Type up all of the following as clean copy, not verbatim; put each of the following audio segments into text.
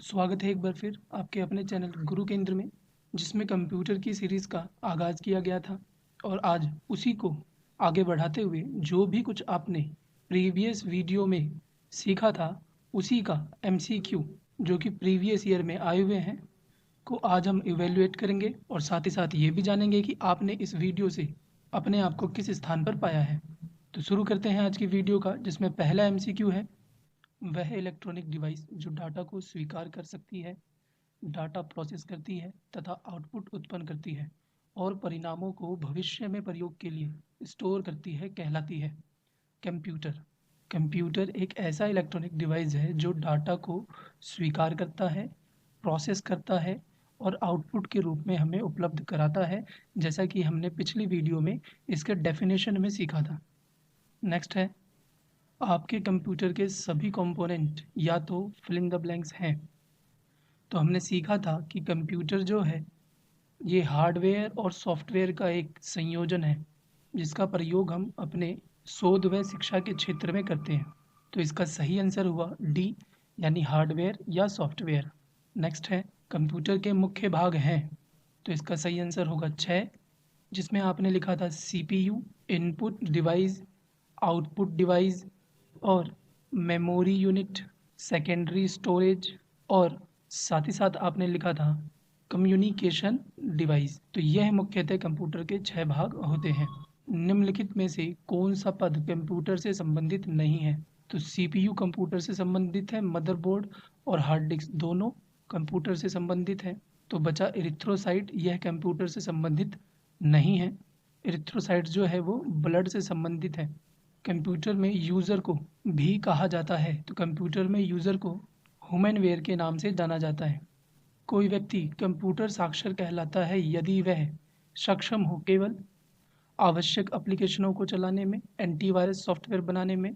तो स्वागत है एक बार फिर आपके अपने चैनल गुरु केंद्र में, जिसमें कंप्यूटर की सीरीज़ का आगाज़ किया गया था। और आज उसी को आगे बढ़ाते हुए जो भी कुछ आपने प्रीवियस वीडियो में सीखा था, उसी का एमसीक्यू जो कि प्रीवियस ईयर में आए हुए हैं, को आज हम इवेल्युएट करेंगे और साथ ही साथ ये भी जानेंगे कि आपने इस वीडियो से अपने आप को किस स्थान पर पाया है। तो शुरू करते हैं आज की वीडियो का, जिसमें पहला एमसीक्यू है, वह इलेक्ट्रॉनिक डिवाइस जो डाटा को स्वीकार कर सकती है, डाटा प्रोसेस करती है तथा आउटपुट उत्पन्न करती है और परिणामों को भविष्य में प्रयोग के लिए स्टोर करती है, कहलाती है कंप्यूटर। कंप्यूटर एक ऐसा इलेक्ट्रॉनिक डिवाइस है जो डाटा को स्वीकार करता है, प्रोसेस करता है और आउटपुट के रूप में हमें उपलब्ध कराता है, जैसा कि हमने पिछली वीडियो में इसके डेफिनेशन में सीखा था। नेक्स्ट है, आपके कंप्यूटर के सभी कंपोनेंट या तो फिल इन द ब्लैंक्स हैं। तो हमने सीखा था कि कंप्यूटर जो है, ये हार्डवेयर और सॉफ्टवेयर का एक संयोजन है, जिसका प्रयोग हम अपने शोध व शिक्षा के क्षेत्र में करते हैं। तो इसका सही आंसर हुआ डी, यानी हार्डवेयर या सॉफ्टवेयर। नेक्स्ट है, कंप्यूटर के मुख्य भाग हैं। तो इसका सही आंसर होगा 6, जिसमें आपने लिखा था CPU, input device, output device और मेमोरी यूनिट, सेकेंडरी स्टोरेज और साथ ही साथ आपने लिखा था कम्युनिकेशन डिवाइस। तो यह मुख्यतः कंप्यूटर के 6 भाग होते हैं। निम्नलिखित में से कौन सा पद कंप्यूटर से संबंधित नहीं है? तो सीपीयू कंप्यूटर से संबंधित है, मदरबोर्ड और हार्ड डिस्क दोनों कंप्यूटर से संबंधित है। तो बचा इरिथ्रोसाइट, यह कंप्यूटर से संबंधित नहीं है। इरिथ्रोसाइट जो है वो ब्लड से संबंधित है। कंप्यूटर में यूज़र को भी कहा जाता है, तो कंप्यूटर में यूज़र को ह्यूमनवेयर के नाम से जाना जाता है। कोई व्यक्ति कंप्यूटर साक्षर कहलाता है यदि वह सक्षम हो केवल आवश्यक एप्लीकेशनों को चलाने में, एंटीवायरस सॉफ्टवेयर बनाने में,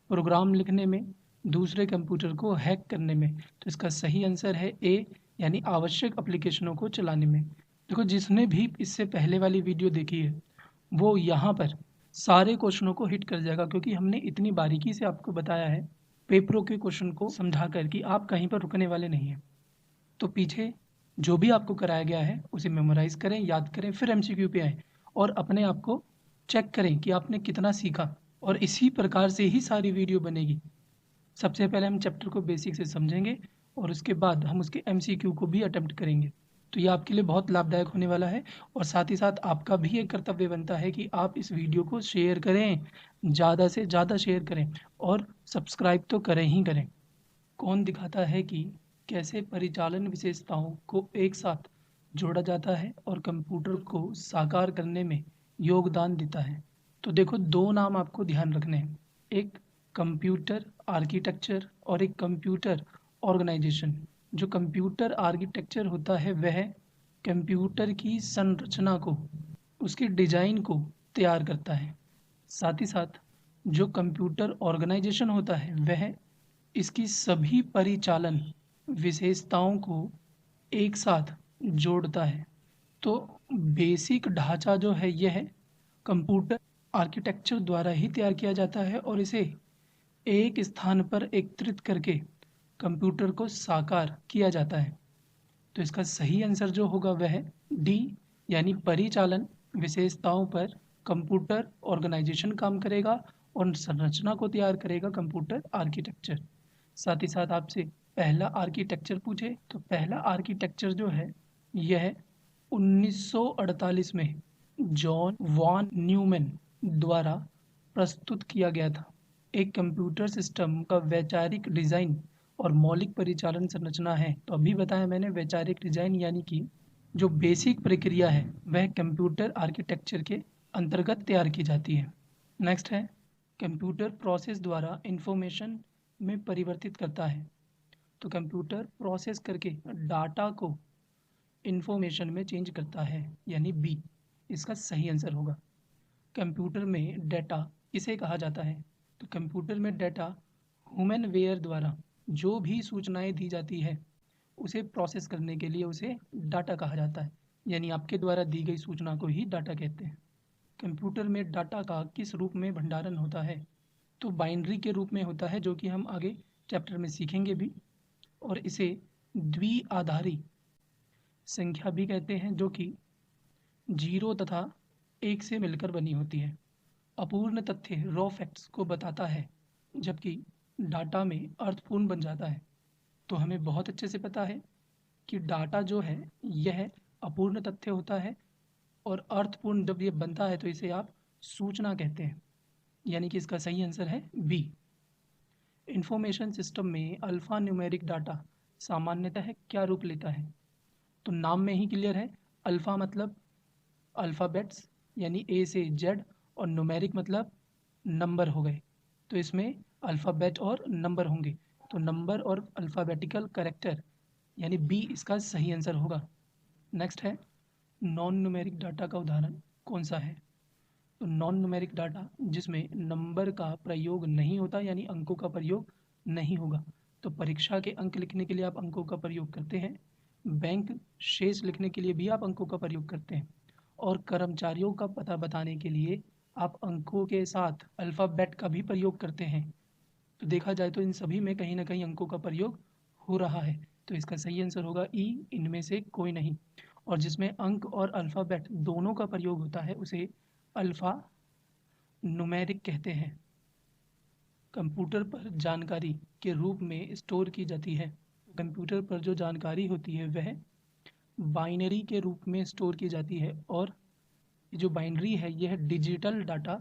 प्रोग्राम लिखने में, दूसरे कंप्यूटर को हैक करने में। तो इसका सही आंसर है ए, यानी आवश्यक एप्लीकेशनों को चलाने में। देखो, जिसने भी इससे पहले वाली वीडियो देखी है, वो यहाँ पर सारे क्वेश्चनों को हिट कर जाएगा, क्योंकि हमने इतनी बारीकी से आपको बताया है पेपरों के क्वेश्चन को समझा कर कि आप कहीं पर रुकने वाले नहीं हैं। तो पीछे जो भी आपको कराया गया है उसे मेमोराइज़ करें, याद करें, फिर एमसीक्यू पे आएँ और अपने आप को चेक करें कि आपने कितना सीखा। और इसी प्रकार से ही सारी वीडियो बनेगी। सबसे पहले हम चैप्टर को बेसिक से समझेंगे और उसके बाद हम उसके एमसीक्यू को भी अटेम्प्ट करेंगे। तो ये आपके लिए बहुत लाभदायक होने वाला है। और साथ ही साथ आपका भी एक कर्तव्य बनता है कि आप इस वीडियो को शेयर करें, ज़्यादा से ज़्यादा शेयर करें और सब्सक्राइब तो करें ही करें। कौन दिखाता है कि कैसे परिचालन विशेषताओं को एक साथ जोड़ा जाता है और कंप्यूटर को साकार करने में योगदान देता है? तो देखो, 2 नाम आपको ध्यान रखने हैं, एक कंप्यूटर आर्किटेक्चर और एक कंप्यूटर ऑर्गेनाइजेशन। जो कंप्यूटर आर्किटेक्चर होता है वह कंप्यूटर की संरचना को, उसकी डिज़ाइन को तैयार करता है। साथ ही साथ जो कंप्यूटर ऑर्गेनाइजेशन होता है वह इसकी सभी परिचालन विशेषताओं को एक साथ जोड़ता है। तो बेसिक ढांचा जो है यह कंप्यूटर आर्किटेक्चर द्वारा ही तैयार किया जाता है और इसे एक स्थान पर एकत्रित करके कंप्यूटर को साकार किया जाता है। तो इसका सही आंसर जो होगा वह डी, यानी परिचालन विशेषताओं पर कंप्यूटर ऑर्गेनाइजेशन काम करेगा और संरचना को तैयार करेगा कंप्यूटर आर्किटेक्चर। साथ ही साथ आपसे पहला आर्किटेक्चर पूछे तो पहला आर्किटेक्चर जो है यह 1948 में जॉन वॉन न्यूमैन द्वारा प्रस्तुत किया गया था। एक कंप्यूटर सिस्टम का वैचारिक डिज़ाइन और मौलिक परिचालन संरचना है। तो अभी बताया मैंने, वैचारिक डिज़ाइन यानी कि जो बेसिक प्रक्रिया है वह कंप्यूटर आर्किटेक्चर के अंतर्गत तैयार की जाती है। नेक्स्ट है, कंप्यूटर प्रोसेस द्वारा इंफॉर्मेशन में परिवर्तित करता है। तो कंप्यूटर प्रोसेस करके डाटा को इंफॉर्मेशन में चेंज करता है, यानी बी, इसका सही आंसर होगा। कंप्यूटर में डेटा किसे कहा जाता है? तो कंप्यूटर में डेटा ह्यूमनवेयर द्वारा जो भी सूचनाएं दी जाती है उसे प्रोसेस करने के लिए उसे डाटा कहा जाता है, यानी आपके द्वारा दी गई सूचना को ही डाटा कहते हैं। कंप्यूटर में डाटा का किस रूप में भंडारण होता है? तो बाइनरी के रूप में होता है, जो कि हम आगे चैप्टर में सीखेंगे भी। और इसे द्विआधारी संख्या भी कहते हैं, जो कि 0 तथा 1 से मिलकर बनी होती है। अपूर्ण तथ्य रॉ फैक्ट्स को बताता है, जबकि डाटा में अर्थपूर्ण बन जाता है। तो हमें बहुत अच्छे से पता है कि डाटा जो है यह अपूर्ण तथ्य होता है, और अर्थपूर्ण जब ये बनता है तो इसे आप सूचना कहते हैं, यानी कि इसका सही आंसर है बी। इंफॉर्मेशन सिस्टम में अल्फा न्यूमेरिक डाटा सामान्यतः क्या रूप लेता है? तो नाम में ही क्लियर है, अल्फा मतलब अल्फ़ाबेट्स यानी ए से जेड, और न्यूमेरिक मतलब नंबर हो गए, तो इसमें अल्फ़ाबेट और नंबर होंगे, तो नंबर और अल्फ़ाबेटिकल कैरेक्टर यानी बी इसका सही आंसर होगा। नेक्स्ट है, नॉन न्यूमेरिक डाटा का उदाहरण कौन सा है? तो नॉन न्यूमेरिक डाटा जिसमें नंबर का प्रयोग नहीं होता, यानी अंकों का प्रयोग नहीं होगा। तो परीक्षा के अंक लिखने के लिए आप अंकों का प्रयोग करते हैं, बैंक शेष लिखने के लिए भी आप अंकों का प्रयोग करते हैं, और कर्मचारियों का पता बताने के लिए आप अंकों के साथ अल्फ़ाबेट का भी प्रयोग करते हैं। तो देखा जाए तो इन सभी में कहीं ना कहीं अंकों का प्रयोग हो रहा है, तो इसका सही आंसर होगा ई, इनमें से कोई नहीं। और जिसमें अंक और अल्फ़ाबेट दोनों का प्रयोग होता है उसे अल्फ़ा न्यूमेरिक कहते हैं। कंप्यूटर पर जानकारी के रूप में स्टोर की जाती है। कंप्यूटर पर जो जानकारी होती है वह बाइनरी के रूप में स्टोर की जाती है, और जो बाइनरी है यह डिजिटल डाटा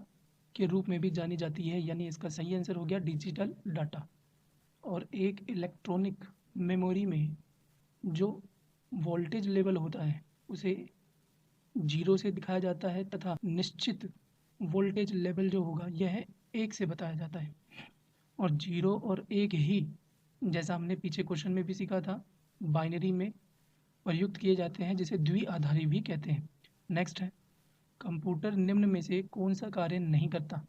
के रूप में भी जानी जाती है, यानी इसका सही आंसर हो गया डिजिटल डाटा। और एक इलेक्ट्रॉनिक मेमोरी में जो वोल्टेज लेवल होता है उसे 0 से दिखाया जाता है, तथा निश्चित वोल्टेज लेवल जो होगा यह 1 से बताया जाता है। और 0 और 1 ही, जैसा हमने पीछे क्वेश्चन में भी सीखा था, बाइनरी में प्रयुक्त किए जाते हैं, जिसे द्विआधारी भी कहते हैं। नेक्स्ट है, कंप्यूटर निम्न में से कौन सा कार्य नहीं करता?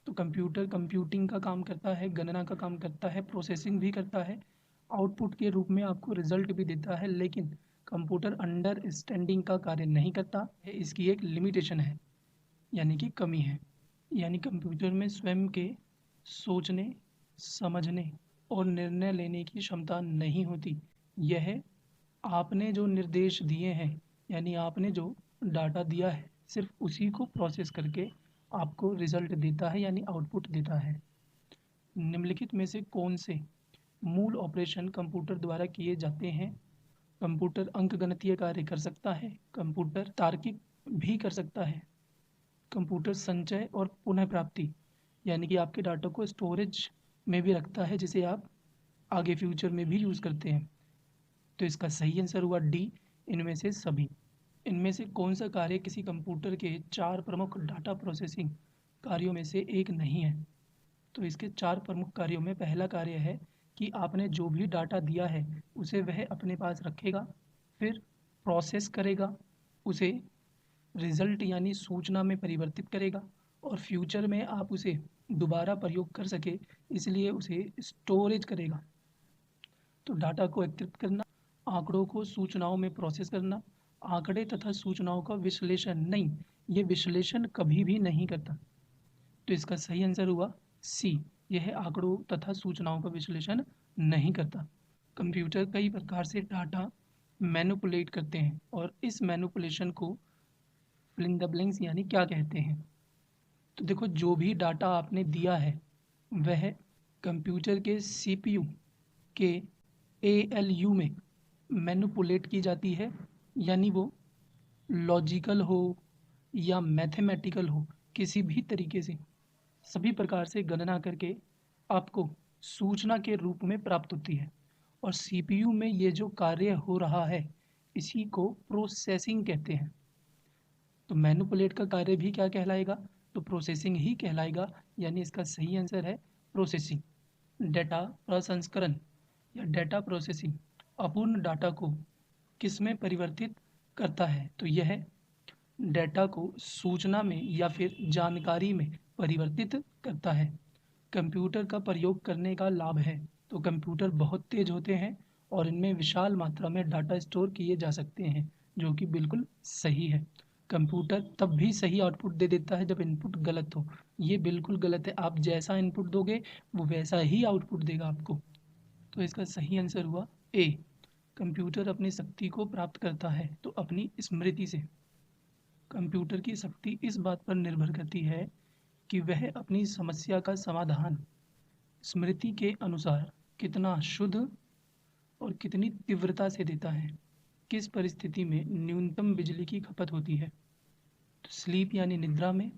तो कंप्यूटर कंप्यूटिंग का काम करता है, गणना का काम करता है, प्रोसेसिंग भी करता है, आउटपुट के रूप में आपको रिजल्ट भी देता है, लेकिन कंप्यूटर अंडरस्टैंडिंग का कार्य नहीं करता है। इसकी एक लिमिटेशन है, यानी कि कमी है। यानी कंप्यूटर में स्वयं के सोचने, समझने और निर्णय लेने की क्षमता नहीं होती। यह आपने जो निर्देश दिए हैं, यानी आपने जो डाटा दिया है, सिर्फ उसी को प्रोसेस करके आपको रिजल्ट देता है, यानी आउटपुट देता है। निम्नलिखित में से कौन से मूल ऑपरेशन कंप्यूटर द्वारा किए जाते हैं? कंप्यूटर अंकगणितीय कार्य कर सकता है, कंप्यूटर तार्किक भी कर सकता है, कंप्यूटर संचय और पुनः प्राप्ति, यानी कि आपके डाटा को स्टोरेज में भी रखता है, जिसे आप आगे फ्यूचर में भी यूज़ करते हैं। तो इसका सही आंसर हुआ डी, इनमें से सभी। इनमें से कौन सा कार्य किसी कंप्यूटर के 4 प्रमुख डाटा प्रोसेसिंग कार्यों में से एक नहीं है? तो इसके 4 प्रमुख कार्यों में पहला कार्य है कि आपने जो भी डाटा दिया है उसे वह अपने पास रखेगा, फिर प्रोसेस करेगा, उसे रिजल्ट यानी सूचना में परिवर्तित करेगा, और फ्यूचर में आप उसे दोबारा प्रयोग कर सके इसलिए उसे स्टोरेज करेगा। तो डाटा को एकत्रित करना, आंकड़ों को सूचनाओं में प्रोसेस करना, आंकड़े तथा सूचनाओं का विश्लेषण नहीं, ये विश्लेषण कभी भी नहीं करता। तो इसका सही आंसर हुआ सी, यह आंकड़ों तथा सूचनाओं का विश्लेषण नहीं करता। कंप्यूटर कई प्रकार से डाटा मैनिपुलेट करते हैं, और इस मैनिपुलेशन को फिल इन द ब्लैंक्स यानी क्या कहते हैं? तो देखो, जो भी डाटा आपने दिया है वह कंप्यूटर के सीपीयू के एएलयू में मैनिपुलेट की जाती है, यानी वो लॉजिकल हो या मैथमेटिकल हो, किसी भी तरीके से सभी प्रकार से गणना करके आपको सूचना के रूप में प्राप्त होती है। और सीपीयू में ये जो कार्य हो रहा है इसी को प्रोसेसिंग कहते हैं। तो मैनिपुलेट का कार्य भी क्या कहलाएगा? तो प्रोसेसिंग ही कहलाएगा, यानी इसका सही आंसर है प्रोसेसिंग। डेटा प्रसंस्करण या डेटा प्रोसेसिंग अपूर्ण डाटा को किस में परिवर्तित करता है? तो यह डेटा को सूचना में या फिर जानकारी में परिवर्तित करता है। कंप्यूटर का प्रयोग करने का लाभ है, तो कंप्यूटर बहुत तेज होते हैं और इनमें विशाल मात्रा में डाटा स्टोर किए जा सकते हैं, जो कि बिल्कुल सही है। कंप्यूटर तब भी सही आउटपुट दे देता है जब इनपुट गलत हो, ये बिल्कुल गलत है। आप जैसा इनपुट दोगे वो वैसा ही आउटपुट देगा आपको। तो इसका सही आंसर हुआ ए, कंप्यूटर अपनी शक्ति को प्राप्त करता है तो अपनी स्मृति से। कंप्यूटर की शक्ति इस बात पर निर्भर करती है कि वह अपनी समस्या का समाधान स्मृति के अनुसार कितना शुद्ध और कितनी तीव्रता से देता है। किस परिस्थिति में न्यूनतम बिजली की खपत होती है? तो स्लीप यानी निद्रा में,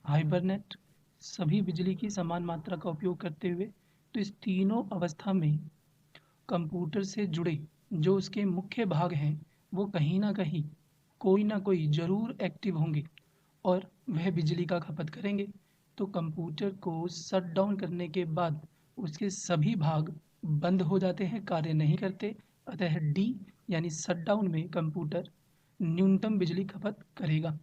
हाइबरनेट, सभी बिजली की समान मात्रा का उपयोग करते हुए। तो इस तीनों अवस्था में कंप्यूटर से जुड़े जो उसके मुख्य भाग हैं वो कहीं ना कहीं कोई ना कोई ज़रूर एक्टिव होंगे और वह बिजली का खपत करेंगे। तो कंप्यूटर को शट डाउन करने के बाद उसके सभी भाग बंद हो जाते हैं, कार्य नहीं करते। अतः डी यानी शट डाउन में कंप्यूटर न्यूनतम बिजली खपत करेगा।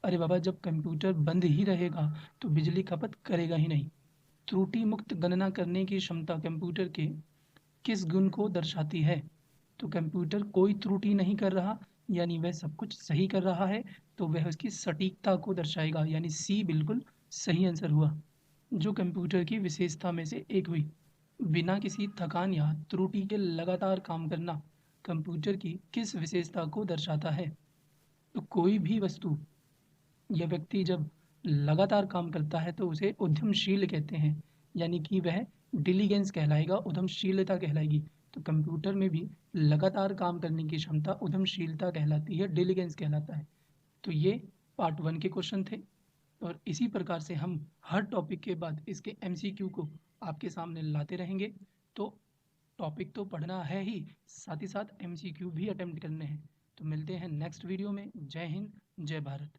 अरे बाबा, जब कंप्यूटर बंद ही रहेगा तो बिजली खपत करेगा ही नहीं। त्रुटि मुक्त गणना करने की क्षमता कंप्यूटर के किस गुण को दर्शाती है? तो कंप्यूटर कोई त्रुटि नहीं कर रहा यानी वह सब कुछ सही कर रहा है, तो वह उसकी सटीकता को दर्शाएगा, यानी सी बिल्कुल सही आंसर हुआ। जो कंप्यूटर की विशेषता में से एक हुई। बिना किसी थकान या त्रुटि के लगातार काम करना कंप्यूटर की किस विशेषता को दर्शाता है? तो कोई भी वस्तु या व्यक्ति जब लगातार काम करता है तो उसे उद्यमशील कहते हैं, यानी कि वह डिलीजेंस कहलाएगा, उद्यमशीलता कहलाएगी। तो कंप्यूटर में भी लगातार काम करने की क्षमता उद्यमशीलता कहलाती है, डिलीजेंस कहलाता है। तो ये पार्ट 1 के क्वेश्चन थे और इसी प्रकार से हम हर टॉपिक के बाद इसके एमसीक्यू को आपके सामने लाते रहेंगे। तो टॉपिक तो पढ़ना है ही, साथ ही साथ एमसीक्यू भी अटेम्प्ट करने हैं। तो मिलते हैं नेक्स्ट वीडियो में। जय हिंद, जय भारत।